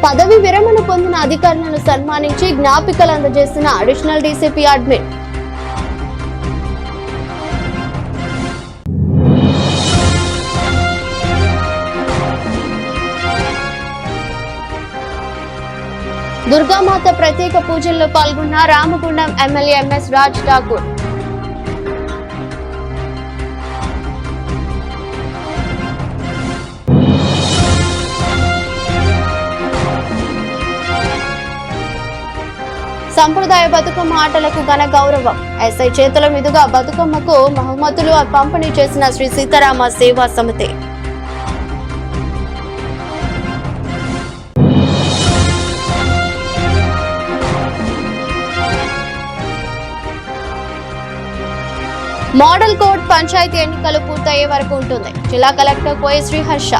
పదవి విరమణ పొందిన అధికారులను సన్మానించి జ్ఞాపికలు అందజేసిన అడిషనల్ డీసీపీ అడ్మిన్. దుర్గామాత ప్రత్యేక పూజల్లో పాల్గొన్న రామగుండం ఎమ్మెల్యే ఎంఎస్ రాజ్ ఠాకూర్. సంప్రదాయ బతుకమ్మ ఆటలకు ఘన గౌరవం. ఎస్ఐ చేతుల మీదుగా బతుకమ్మకు బహుమతులు పంపిణీ చేసిన శ్రీ సీతారామ సేవా సమితి. మోడల్ కోడ్ పంచాయతీ ఎన్నికలు పూర్తయ్యే వరకు ఉంటుంది. జిల్లా కలెక్టర్ కోయ శ్రీహర్ష.